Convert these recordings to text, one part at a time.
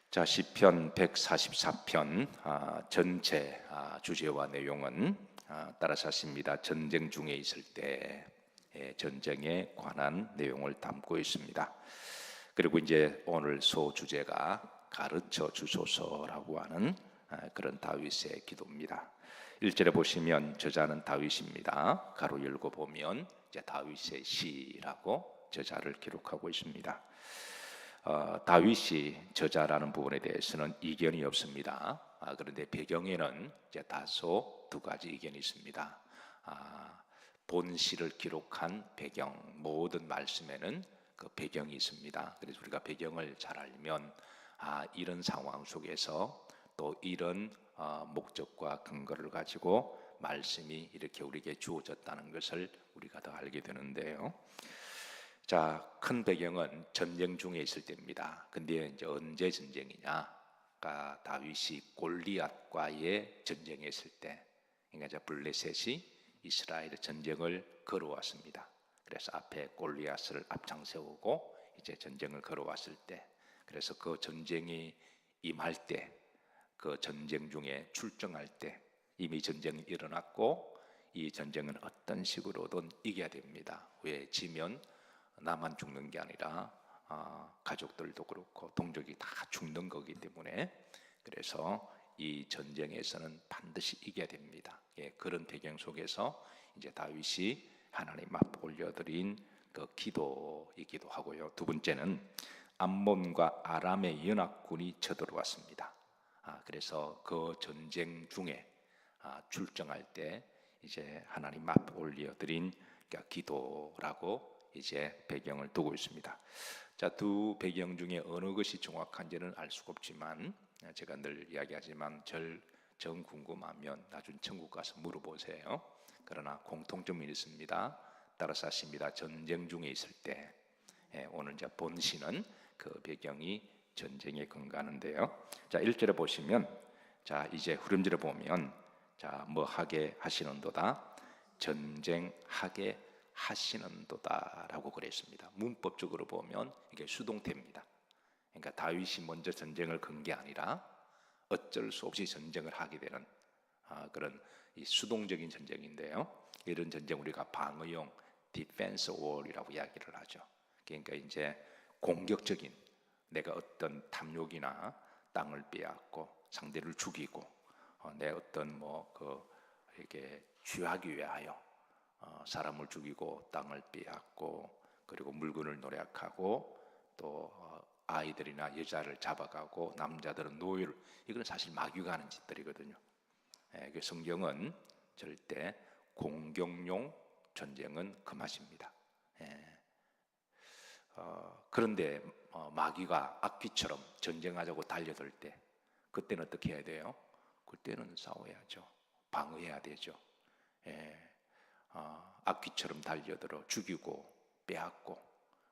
자, 시편 144편 전체 주제와 내용은 따라서 하십니다. 전쟁 중에 있을 때 전쟁에 관한 내용을 담고 있습니다. 그리고 이제 오늘 소주제가 가르쳐 주소서라고 하는 그런 다윗의 기도입니다. 1절에 보시면 저자는 다윗입니다. 가로 열고 보면 이제 다윗의 시라고 저자를 기록하고 있습니다. 다윗이 저자라는 부분에 대해서는 이견이 없습니다. 그런데 배경에는 이제 다소 두 가지 이견이 있습니다. 본 시를 기록한 배경, 모든 말씀에는 그 배경이 있습니다. 그래서 우리가 배경을 잘 알면 이런 상황 속에서 또 이런 목적과 근거를 가지고 말씀이 이렇게 우리에게 주어졌다는 것을 우리가 더 알게 되는데요. 자, 큰 배경은 전쟁 중에 있을 때입니다. 근데 이제 언제 전쟁이냐? 그러니까 다윗이 골리앗과의 전쟁했을 때, 그러니까 이제 블레셋이 이스라엘의 전쟁을 걸어왔습니다. 그래서 앞에 골리앗을 앞장 세우고 이제 전쟁을 걸어왔을 때, 그래서 그 전쟁이 임할 때, 그 전쟁 중에 출정할 때 이미 전쟁이 일어났고 이 전쟁은 어떤 식으로든 이겨야 됩니다. 왜? 지면 나만 죽는 게 아니라 가족들도 그렇고 동족이 다 죽는 거기 때문에, 그래서 이 전쟁에서는 반드시 이겨야 됩니다. 그런 배경 속에서 이제 다윗이 하나님 앞에 올려드린 그 기도이기도 하고요. 두 번째는 암몬과 아람의 연합군이 쳐들어왔습니다. 그래서 그 전쟁 중에 출정할 때 이제 하나님 앞에 올려드린 기도라고 이제 배경을 두고 있습니다. 자, 두 배경 중에 어느 것이 정확한지는 알 수가 없지만 제가 늘 이야기하지만 정 궁금하면 나중에 천국 가서 물어보세요. 그러나 공통점이 있습니다. 따라서 하십니다. 전쟁 중에 있을 때, 오늘 이제 본시는 그 배경이 전쟁에 근거하는데요. 자, 1절에 보시면, 자, 이제 후렴절에 보면, 자, 뭐 하게 하시는도다, 전쟁하게 하시는도다라고 그랬습니다. 문법적으로 보면 이게 수동태입니다. 그러니까 다윗이 먼저 전쟁을 건 게 아니라 어쩔 수 없이 전쟁을 하게 되는 그런 이 수동적인 전쟁인데요. 이런 전쟁 우리가 방어용 디펜스 월이라고 이야기를 하죠. 그러니까 이제 공격적인, 내가 어떤 탐욕이나 땅을 빼앗고 상대를 죽이고 내 어떤 이렇게 취하기 위하여 사람을 죽이고 땅을 빼앗고 그리고 물건을 노략하고 또 아이들이나 여자를 잡아가고 남자들은 노예를, 이건 사실 마귀가 하는 짓들이거든요. 그 성경은 절대 공격용 전쟁은 금하십니다. 그런데 마귀가 악귀처럼 전쟁하자고 달려들 때, 그때는 어떻게 해야 돼요? 그때는 싸워야죠. 방어해야 되죠. 악귀처럼 달려들어 죽이고 빼앗고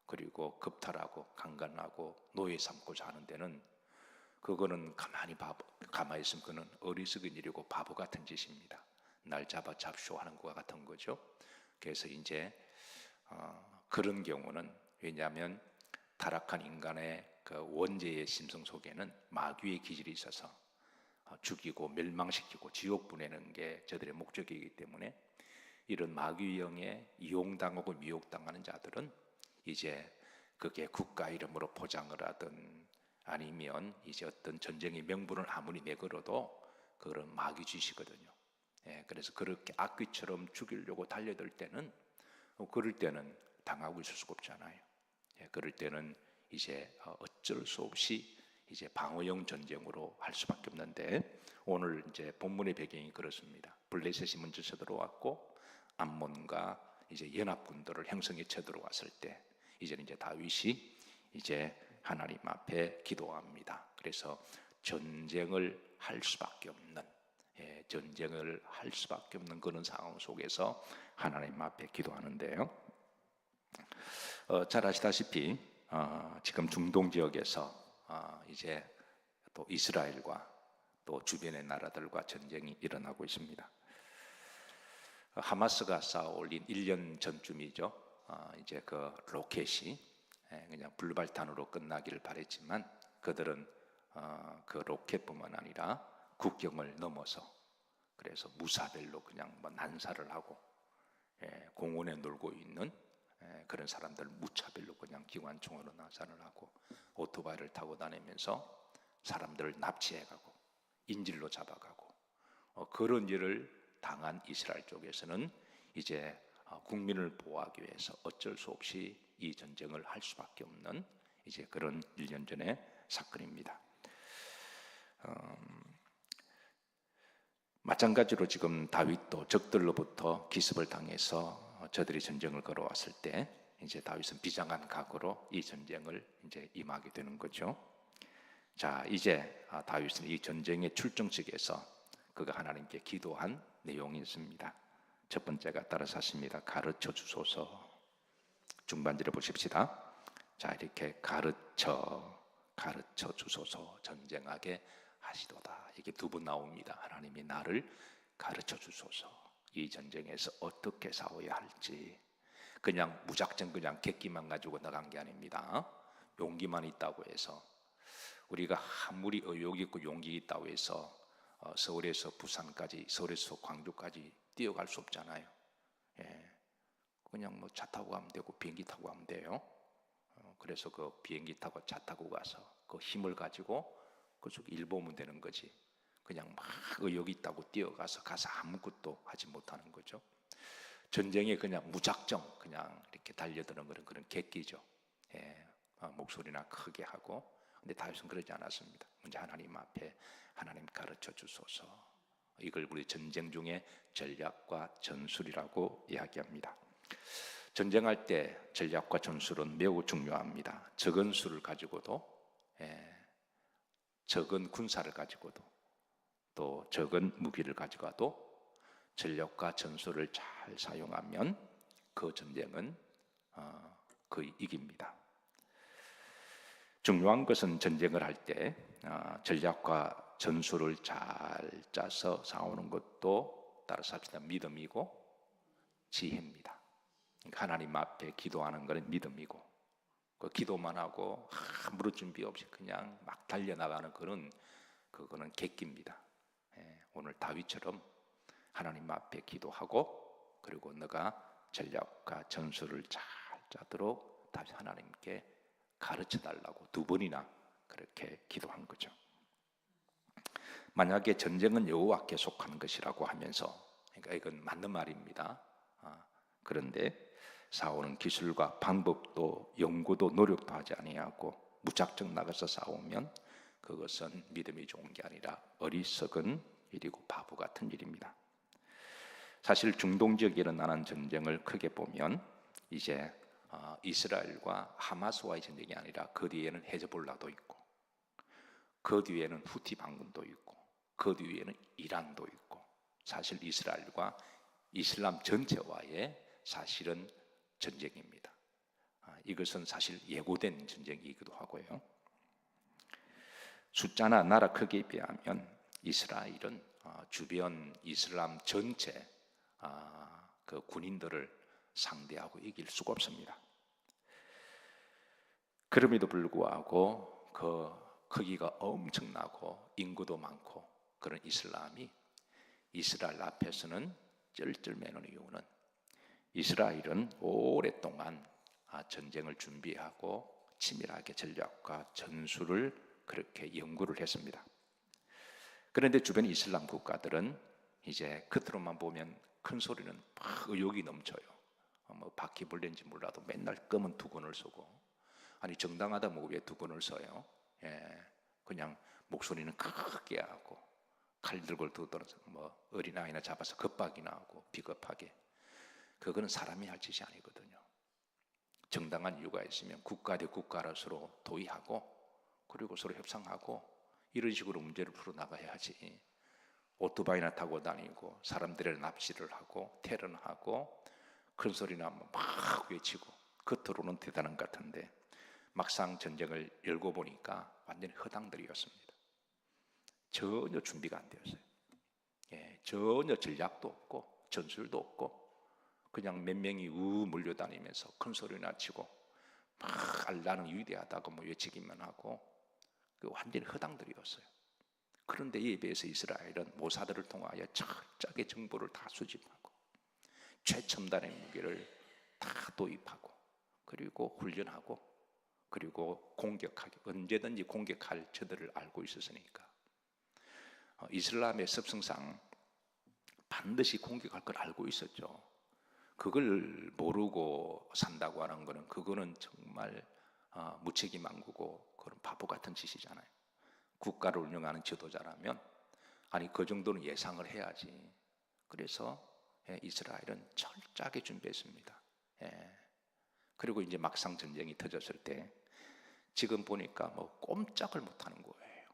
그리고 겁탈하고 강간하고 노예 삼고자 하는 데는, 그거는 가만히 있으면 그는 어리석은 일이고 바보 같은 짓입니다. 날 잡아 잡쇼 하는 것과 같은 거죠. 그래서 이제 그런 경우는, 왜냐하면 타락한 인간의 그 원죄의 심성 속에는 마귀의 기질이 있어서 죽이고 멸망시키고 지옥 보내는 게 저들의 목적이기 때문에, 이런 마귀의 영에 이용당하고 미혹당하는 자들은 이제 그게 국가 이름으로 포장을 하든 아니면 이제 어떤 전쟁의 명분을 아무리 내걸어도 그런 마귀 짓이거든요. 그래서 그렇게 악귀처럼 죽이려고 달려들 때는, 그럴 때는 당하고 있을 수가 없잖아요. 그럴 때는 이제 어쩔 수 없이 이제 방어용 전쟁으로 할 수밖에 없는데, 오늘 이제 본문의 배경이 그렇습니다. 블레셋이 먼저 쳐들어왔고 암몬과 이제 연합군들을 형성해 쳐들어왔을 때, 이제는 이제 다윗이 이제 하나님 앞에 기도합니다. 그래서 전쟁을 할 수밖에 없는, 전쟁을 할 수밖에 없는 그런 상황 속에서 하나님 앞에 기도하는데요. 잘 아시다시피 지금 중동 지역에서 이제 또 이스라엘과 또 주변의 나라들과 전쟁이 일어나고 있습니다. 하마스가 쌓아 올린 1년 전쯤이죠. 이제 그 로켓이 그냥 불발탄으로 끝나기를 바랬지만 그들은 그 로켓뿐만 아니라 국경을 넘어서 그래서 무사별로 그냥 뭐 난사를 하고 공원에 놀고 있는 그런 사람들 무차별로 그냥 기관총으로 난사를 하고 오토바이를 타고 다니면서 사람들을 납치해가고 인질로 잡아가고 그런 일을 당한 이스라엘 쪽에서는 이제 국민을 보호하기 위해서 어쩔 수 없이 이 전쟁을 할 수밖에 없는 이제 그런 1년 전의 사건입니다. 마찬가지로 지금 다윗도 적들로부터 기습을 당해서 저들이 전쟁을 걸어왔을 때 이제 다윗은 비장한 각오로 이 전쟁을 이제 임하게 되는 거죠. 자, 이제 다윗은 이 전쟁의 출정식에서 그가 하나님께 기도한 내용이 있습니다. 첫 번째가 따라서 하십니다. 가르쳐 주소서. 중반절에 보십시다. 자, 이렇게 가르쳐 주소서. 전쟁하게 하시도다. 이게 두 번 나옵니다. 하나님이 나를 가르쳐 주소서. 이 전쟁에서 어떻게 싸워야 할지. 그냥 무작정 그냥 객기만 가지고 나간 게 아닙니다. 용기만 있다고 해서, 우리가 아무리 의욕 있고 용기 있다고 해서 서울에서 부산까지, 서울에서 광주까지 뛰어갈 수 없잖아요. 그냥 뭐 차 타고 가면 되고 비행기 타고 가면 돼요. 그래서 그 비행기 타고 차 타고 가서 그 힘을 가지고 그쪽 일 보면 되는 거지. 그냥 막 의욕 있다고 뛰어가서 가서 아무것도 하지 못하는 거죠. 전쟁에 그냥 무작정 그냥 이렇게 달려드는 그런 객기죠. 목소리나 크게 하고. 근데 다윗은 그러지 않았습니다. 먼저 하나님 앞에 하나님 가르쳐 주소서. 이걸 우리 전쟁 중에 전략과 전술이라고 이야기합니다. 전쟁할 때 전략과 전술은 매우 중요합니다. 적은 수를 가지고도, 적은 군사를 가지고도, 또 적은 무기를 가져가도 전략과 전술을 잘 사용하면 그 전쟁은 거의 이깁니다. 중요한 것은 전쟁을 할 때 전략과 전술을 잘 짜서 싸우는 것도 따라서 합시다. 믿음이고 지혜입니다. 그러니까 하나님 앞에 기도하는 것은 믿음이고, 그 기도만 하고 아무런 준비 없이 그냥 막 달려나가는 그거는 객기입니다. 오늘 다윗처럼 하나님 앞에 기도하고, 그리고 너가 전략과 전술을 잘 짜도록 다시 하나님께 가르쳐 달라고 두 번이나 그렇게 기도한 거죠. 만약에 전쟁은 여호와께 속하는 것이라고 하면서, 그러니까 이건 맞는 말입니다. 그런데 싸우는 기술과 방법도 연구도 노력도 하지 아니하고 무작정 나가서 싸우면 그것은 믿음이 좋은 게 아니라 어리석은 일이고 바보 같은 일입니다. 사실 중동 지역에 일어나는 전쟁을 크게 보면 이제 이스라엘과 하마스와의 전쟁이 아니라 그 뒤에는 헤즈볼라도 있고, 그 뒤에는 후티 반군도 있고, 그 뒤에는 이란도 있고, 사실 이스라엘과 이슬람 전체와의 사실은 전쟁입니다. 이것은 사실 예고된 전쟁이기도 하고요. 숫자나 나라 크기에 비하면 이스라엘은 주변 이슬람 전체 그 군인들을 상대하고 이길 수가 없습니다. 그럼에도 불구하고 그 크기가 엄청나고 인구도 많고 그런 이슬람이 이스라엘 앞에서는 쩔쩔매는 이유는, 이스라엘은 오랫동안 전쟁을 준비하고 치밀하게 전략과 전술을 그렇게 연구를 했습니다. 그런데 주변 이슬람 국가들은 이제 겉으로만 보면 큰 소리는 막 의욕이 넘쳐요. 뭐 바퀴벌레인지 몰라도 맨날 검은 두건을 쓰고, 아니 정당하다 뭐 왜 두건을 써요? 그냥 목소리는 크게 하고 칼 들고 두드러서 뭐 어린아이나 잡아서 겁박이나 하고 비겁하게. 그거는 사람이 할 짓이 아니거든요. 정당한 이유가 있으면 국가 대 국가로 서로 도의하고, 그리고 서로 협상하고 이런 식으로 문제를 풀어나가야지. 오토바이나 타고 다니고 사람들을 납치를 하고 테러를 하고 큰 소리 나면 막 외치고 겉으로는 대단한 것 같은데 막상 전쟁을 열고 보니까 완전히 허당들이었습니다. 전혀 준비가 안 되었어요. 전혀 전략도 없고 전술도 없고 그냥 몇 명이 몰려다니면서 큰 소리나 치고 막 나는 위대하다고 뭐 외치기만 하고, 그 완전히 허당들이었어요. 그런데 이에 비해서 이스라엘은 모사들을 통하여 철저하게 정보를 다 수집하고 최첨단의 무기를 다 도입하고 그리고 훈련하고 그리고 공격하기 언제든지 공격할 저들을 알고 있었으니까 이슬람의 습성상 반드시 공격할 걸 알고 있었죠. 그걸 모르고 산다고 하는 거는 그거는 정말 무책임한 거고 그런 바보 같은 짓이잖아요. 국가를 운영하는 지도자라면 아니 그 정도는 예상을 해야지. 그래서 이스라엘은 철저하게 준비했습니다. 그리고 이제 막상 전쟁이 터졌을 때 지금 보니까 뭐 꼼짝을 못하는 거예요.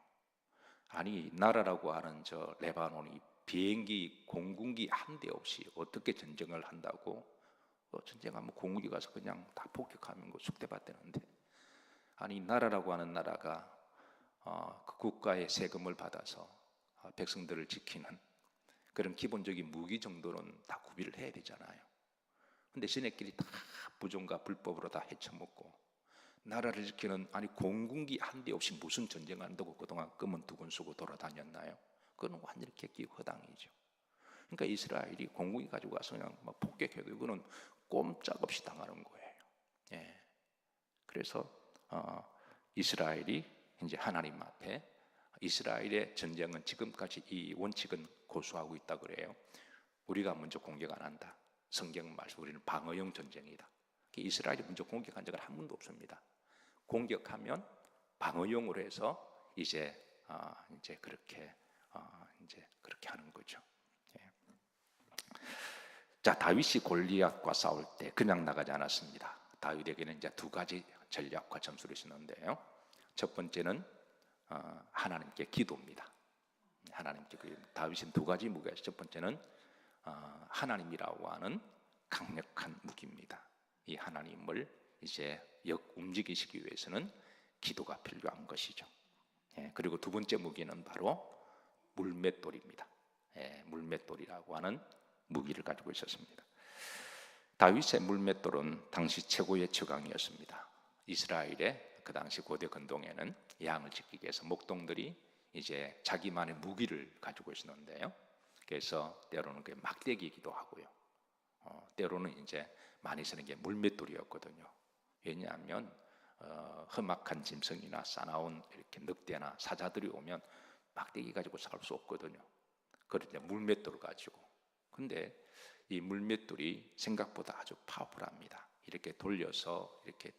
아니 나라라고 하는 저 레바논이 비행기 공군기 한 대 없이 어떻게 전쟁을 한다고? 전쟁하면 공군기 가서 그냥 다 폭격하면 그 숙대받대는데 아니 나라라고 하는 나라가 그 국가의 세금을 받아서 백성들을 지키는 그런 기본적인 무기 정도는 다 구비를 해야 되잖아요. 근데 지네끼리 다 부정과 불법으로 다 헤쳐먹고 나라를 지키는 아니 공군기 한 대 없이 무슨 전쟁을 한다고 그동안 검은 두건 쓰고 돌아다녔나요? 그건 완전히 객기 허당이죠. 그러니까 이스라엘이 공군기 가지고 가서 그냥 막 폭격해도 이거는 꼼짝없이 당하는 거예요. 그래서 이스라엘이 이제 하나님 앞에 이스라엘의 전쟁은 지금까지 이 원칙은 고수하고 있다 그래요. 우리가 먼저 공격 안 한다. 성경 말씀 우리는 방어용 전쟁이다. 이스라엘이 먼저 공격한 적은 한 번도 없습니다. 공격하면 방어용으로 해서 이제 그렇게 하는 거죠. 자, 다윗이 골리앗과 싸울 때 그냥 나가지 않았습니다. 다윗에게는 이제 두 가지 전략과 점수를 주는데요. 첫 번째는 하나님께 기도입니다. 하나님께 다윗은 두 가지 무기가 있어요. 첫 번째는 하나님이라고 하는 강력한 무기입니다. 이 하나님을 이제 움직이시기 위해서는 기도가 필요한 것이죠. 그리고 두 번째 무기는 바로 물맷돌입니다. 물맷돌이라고 하는 무기를 가지고 있었습니다. 다윗의 물맷돌은 당시 최고의 최강이었습니다. 이스라엘의 그 당시 고대 근동에는 양을 지키기 위해서 목동들이 이제 자기만의 무기를 가지고 있었는데요. 그래서 때로는 그 막대기이기도 하고요. 때로는 이제 많이 쓰는 게 물맷돌이었거든요. 왜냐하면 험악한 짐승이나 싸나운 이렇게 늑대나 사자들이 오면 막대기 가지고 싸울 수 없거든요. 그런데 물맷돌을 가지고. 근데 이 물맷돌이 생각보다 아주 파워풀합니다. 이렇게 돌려서 이렇게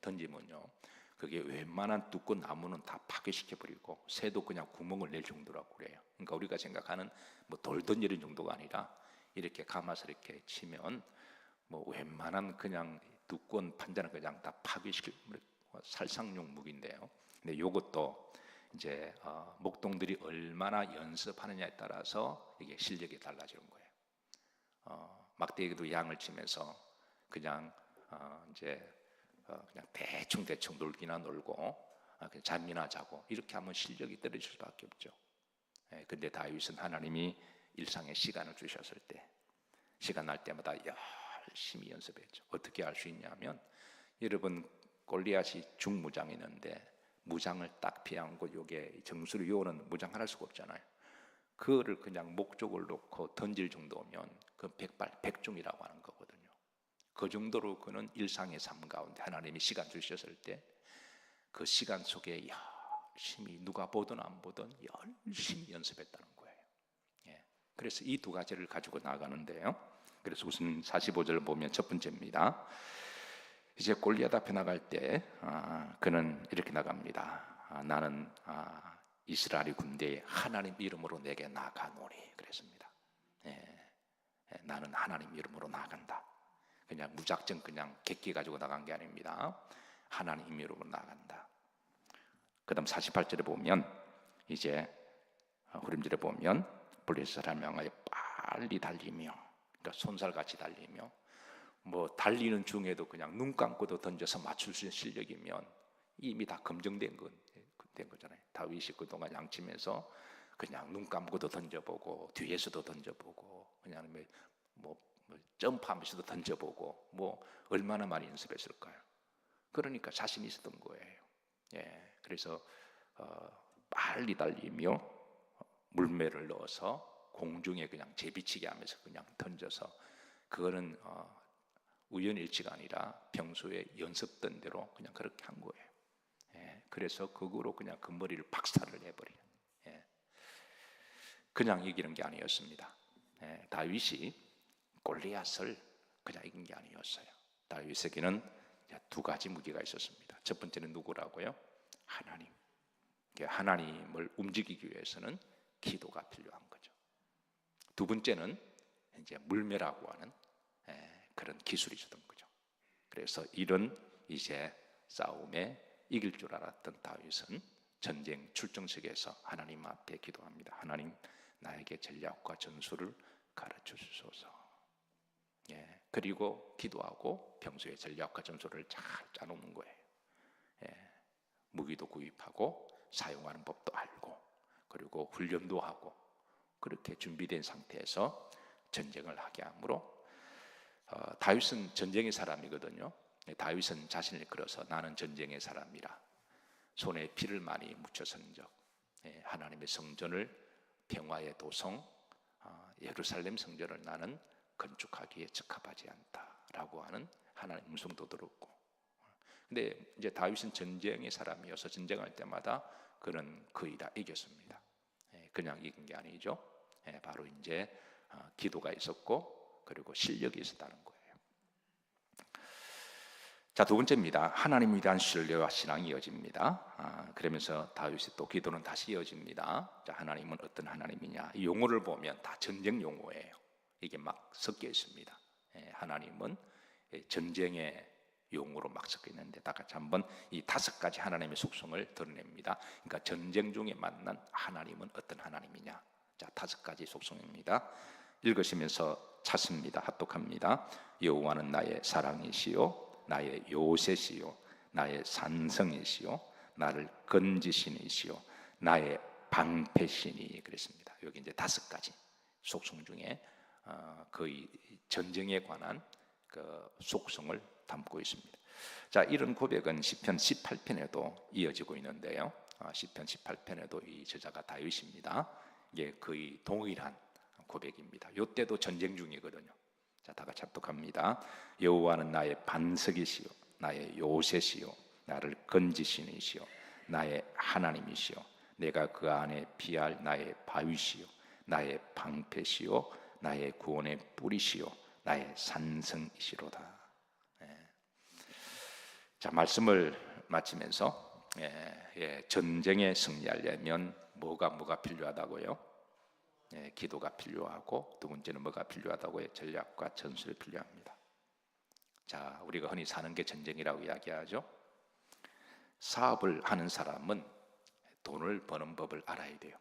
던지면요, 그게 웬만한 두꺼운 나무는 다 파괴시켜버리고 새도 그냥 구멍을 낼 정도라고 그래요. 그러니까 우리가 생각하는 뭐 돌 던지는 정도가 아니라 이렇게 감아서 이렇게 치면 뭐 웬만한 그냥 두꺼운 판자는 그냥 다 파괴시킬 살상용 무기인데요. 근데 이것도 이제 목동들이 얼마나 연습하느냐에 따라서 이게 실력이 달라지는 거예요. 막대기도 양을 치면서 그냥 그냥 대충 놀기나 놀고 그냥 잠이나 자고 이렇게 하면 실력이 떨어질 수밖에 없죠. 근데 다윗은 하나님이 일상에 시간을 주셨을 때 시간 날 때마다 열심히 연습했죠. 어떻게 할 수 있냐면 여러분 골리앗이 중무장이었는데 무장을 딱 피하고 요게 정수를 요는 무장 하나 할 수가 없잖아요. 그거를 그냥 목적을 놓고 던질 정도면 그 백발 백중이라고 하는 거거든요. 그 정도로 그는 일상의 삶 가운데 하나님이 시간 주셨을 때 그 시간 속에 열심히 누가 보든 안 보든 열심히 연습했다는 거예요. 그래서 이 두 가지를 가지고 나가는데요. 그래서 우선 45절을 보면 첫 번째입니다. 이제 골리앗 앞에 나갈 때 그는 이렇게 나갑니다. 나는 이스라엘 군대의 하나님 이름으로 내게 나가노니 그랬습니다. 나는 하나님 이름으로 나간다. 그냥 무작정 그냥 객기 가지고 나간 게 아닙니다. 하나님 이름으로 나간다. 그 다음 48절에 보면 이제 후림절에 보면 블레셋 사람을 빨리 달리며 그러니까 손살같이 달리며 뭐 달리는 중에도 그냥 눈 감고도 던져서 맞출 수 있는 실력이면 이미 다 검증된 거잖아요. 다윗이 그동안 양치면서 그냥 눈 감고도 던져보고 뒤에서도 던져보고 그냥 뭐 점프하면서도 던져보고 뭐 얼마나 많이 연습했을까요? 그러니까 자신이 있었던 거예요. 그래서 빨리 달리며 물매를 넣어서 공중에 그냥 제비치게 하면서 그냥 던져서, 그거는 우연일치가 아니라 평소에 연습된 대로 그냥 그렇게 한 거예요. 그래서 그거로 그냥 그 머리를 박살을 내버려요. 그냥 이기는 게 아니었습니다. 다윗이 골리앗을 그냥 이긴 게 아니었어요. 다윗에게는 두 가지 무기가 있었습니다. 첫 번째는 누구라고요? 하나님. 하나님을 움직이기 위해서는 기도가 필요한 거죠. 두 번째는 이제 물매라고 하는 그런 기술이 있었던 거죠. 그래서 이런 이제 싸움에 이길 줄 알았던 다윗은 전쟁 출정식에서 하나님 앞에 기도합니다. 하나님, 나에게 전략과 전술을 가르쳐 주소서. 그리고 기도하고 평소에 전략과 전술을 잘 짜놓는 거예요. 무기도 구입하고 사용하는 법도 알고, 그리고 훈련도 하고, 그렇게 준비된 상태에서 전쟁을 하게 하므로 다윗은 전쟁의 사람이거든요. 다윗은 자신을 끌어서 나는 전쟁의 사람이라 손에 피를 많이 묻혀선적 하나님의 성전을, 평화의 도성 예루살렘 성전을 나는 건축하기에 적합하지 않다라고 하는 하나님의 음성도 들었고, 근데 이제 다윗은 전쟁의 사람이어서 전쟁할 때마다 그는 거의 다 이겼습니다. 그냥 이긴 게 아니죠. 바로 이제 기도가 있었고, 그리고 실력이 있었다는 거예요. 자, 두 번째입니다. 하나님에 대한 신뢰와 신앙이 이어집니다. 그러면서 다윗의 또 기도는 다시 이어집니다. 자, 하나님은 어떤 하나님이냐? 이 용어를 보면 다 전쟁 용어예요. 이게 막 섞여 있습니다. 하나님은 전쟁의 용어로 막 섞여 있는데, 다 같이 한번 이 다섯 가지 하나님의 속성을 드러냅니다. 그러니까 전쟁 중에 만난 하나님은 어떤 하나님이냐? 자, 다섯 가지 속성입니다. 읽으시면서 찾습니다. 합독합니다. 여호와는 나의 사랑이시요 나의 요새시요 나의 산성이시요 나를 건지시니시요 나의 방패시니, 그랬습니다. 여기 이제 다섯 가지 속성 중에 거의 전쟁에 관한 그 속성을 담고 있습니다. 자, 이런 고백은 시편 18편에도 이어지고 있는데요. 시편 18편에도 이 저자가 다윗입니다. 이게 거의 동일한 고백입니다. 이때도 전쟁 중이거든요. 자, 다 같이 합독합니다. 여호와는 나의 반석이시요 나의 요새시요 나를 건지시니시요 나의 하나님이시요 내가 그 안에 피할 나의 바위시요 나의 방패시요 나의 구원의 뿌리시요 나의 산성이시로다. 자, 말씀을 마치면서 전쟁에 승리하려면 뭐가 필요하다고요? 기도가 필요하고, 두 번째는 뭐가 필요하다고요? 전략과 전술이 필요합니다. 자, 우리가 흔히 사는 게 전쟁이라고 이야기하죠. 사업을 하는 사람은 돈을 버는 법을 알아야 돼요.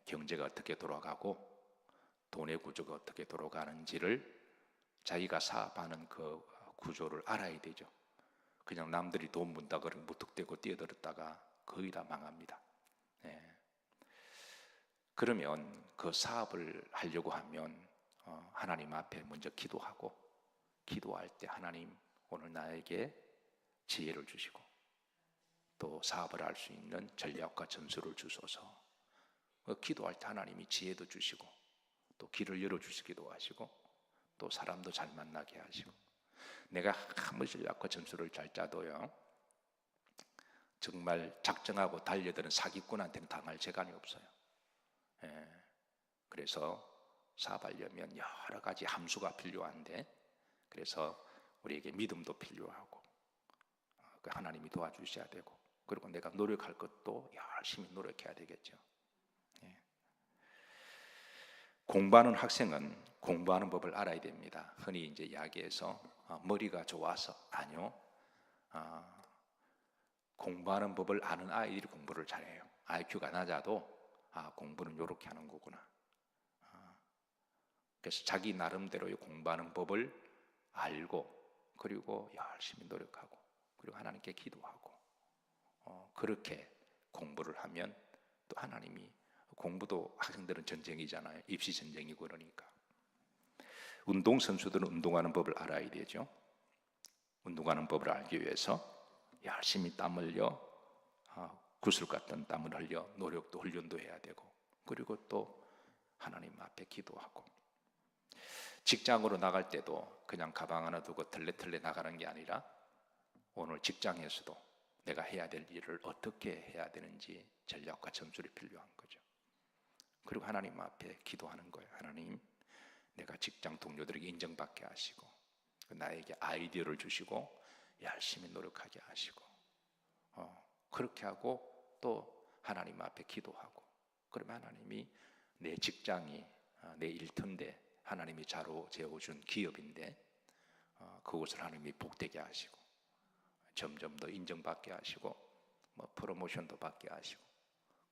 경제가 어떻게 돌아가고 돈의 구조가 어떻게 돌아가는지를 자기가 사업하는 그 구조를 알아야 되죠. 그냥 남들이 돈 문다 그러면 무턱대고 뛰어들었다가 거의 다 망합니다. 그러면 그 사업을 하려고 하면 하나님 앞에 먼저 기도하고, 기도할 때 하나님 오늘 나에게 지혜를 주시고 또 사업을 할 수 있는 전략과 전술을 주소서. 기도할 때 하나님이 지혜도 주시고 또 길을 열어주시기도 하시고 또 사람도 잘 만나게 하시고, 내가 아무리 전략과 전술을 잘 짜도요 정말 작정하고 달려드는 사기꾼한테는 당할 재간이 없어요. 그래서 사업하려면 여러 가지 함수가 필요한데, 그래서 우리에게 믿음도 필요하고 하나님이 도와주셔야 되고, 그리고 내가 노력할 것도 열심히 노력해야 되겠죠. 공부하는 학생은 공부하는 법을 알아야 됩니다. 흔히 이제 이야기해서 머리가 좋아서, 아니요, 공부하는 법을 아는 아이들이 공부를 잘해요. IQ가 낮아도 공부는 이렇게 하는 거구나. 그래서 자기 나름대로의 공부하는 법을 알고, 그리고 열심히 노력하고, 그리고 하나님께 기도하고, 그렇게 공부를 하면 또 하나님이, 공부도 학생들은 전쟁이잖아요. 입시 전쟁이고, 그러니까 운동선수들은 운동하는 법을 알아야 되죠. 운동하는 법을 알기 위해서 열심히 땀 흘려 구슬 같은 땀을 흘려 노력도 훈련도 해야 되고, 그리고 또 하나님 앞에 기도하고, 직장으로 나갈 때도 그냥 가방 하나 두고 털레털레 나가는 게 아니라 오늘 직장에서도 내가 해야 될 일을 어떻게 해야 되는지 전략과 전술이 필요한 거죠. 그리고 하나님 앞에 기도하는 거예요. 하나님, 내가 직장 동료들에게 인정받게 하시고 나에게 아이디어를 주시고 열심히 노력하게 하시고, 그렇게 하고 또 하나님 앞에 기도하고, 그러면 하나님이 내 직장이 내 일터인데 하나님이 자로 재워준 기업인데 그곳을 하나님이 복되게 하시고 점점 더 인정받게 하시고 프로모션도 받게 하시고,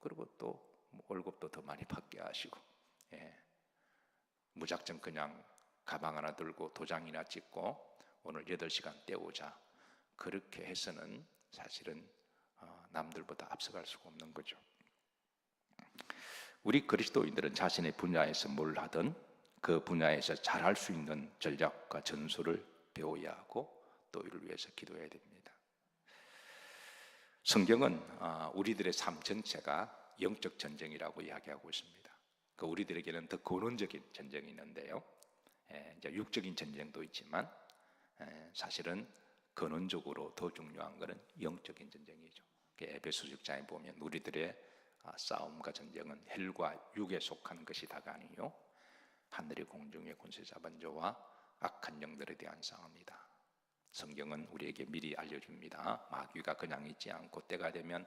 그리고 또 월급도 더 많이 받게 하시고, 무작정 그냥 가방 하나 들고 도장이나 찍고 오늘 8시간 때우자, 그렇게 해서는 사실은 남들보다 앞서갈 수가 없는 거죠. 우리 그리스도인들은 자신의 분야에서 뭘 하든 그 분야에서 잘할 수 있는 전략과 전술을 배워야 하고 또 이를 위해서 기도해야 됩니다. 성경은 우리들의 삶 전체가 영적 전쟁이라고 이야기하고 있습니다. 우리들에게는 더 근원적인 전쟁이 있는데요, 이제 육적인 전쟁도 있지만 사실은 근원적으로 더 중요한 것은 영적인 전쟁이죠. 에베소 6장에 보면 우리들의 싸움과 전쟁은 헬과 육에 속한 것이다가 아니요 하늘의 공중의 권세 잡은 자와 악한 영들에 대한 싸움이다. 성경은 우리에게 미리 알려줍니다. 마귀가 그냥 있지 않고 때가 되면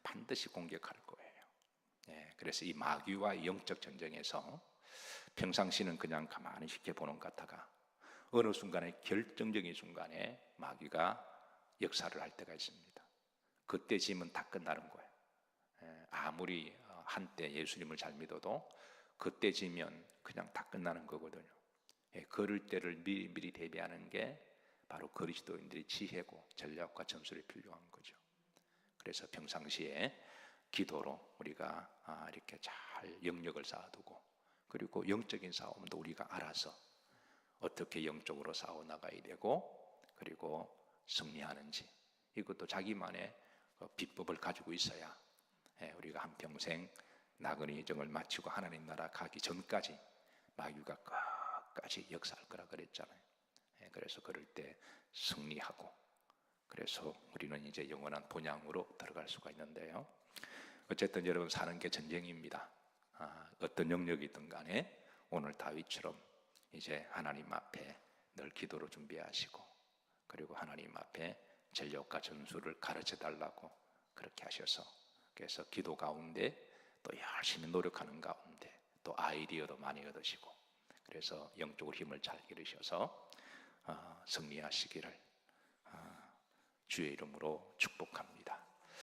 반드시 공격할 거예요. 그래서 이 마귀와 영적 전쟁에서 평상시는 그냥 가만히 지켜보는 것 같다가 어느 순간에 결정적인 순간에 마귀가 역사를 할 때가 있습니다. 그때 지면 다 끝나는 거예요. 아무리 한때 예수님을 잘 믿어도 그때 지면 그냥 다 끝나는 거거든요. 그럴 때를 미리 대비하는 게 바로 그리스도인들의 지혜고 전략과 전술이 필요한 거죠. 그래서 평상시에 기도로 우리가 이렇게 잘 영역을 쌓아두고, 그리고 영적인 싸움도 우리가 알아서 어떻게 영적으로 싸워나가야 되고 그리고 승리하는지, 이것도 자기만의 비법을 가지고 있어야 우리가 한평생 나그네 정을 마치고 하나님 나라 가기 전까지 마귀가 끝까지 역사할 거라 그랬잖아요. 그래서 그럴 때 승리하고, 그래서 우리는 이제 영원한 본향으로 들어갈 수가 있는데요, 어쨌든 여러분 사는 게 전쟁입니다. 어떤 영역이든 간에 오늘 다윗처럼 이제 하나님 앞에 늘 기도로 준비하시고, 그리고 하나님 앞에 전략과 전술을 가르쳐 달라고 그렇게 하셔서, 그래서 기도 가운데 또 열심히 노력하는 가운데 또 아이디어도 많이 얻으시고, 그래서 영적으로 힘을 잘 기르셔서 승리하시기를 주의 이름으로 축복합니다.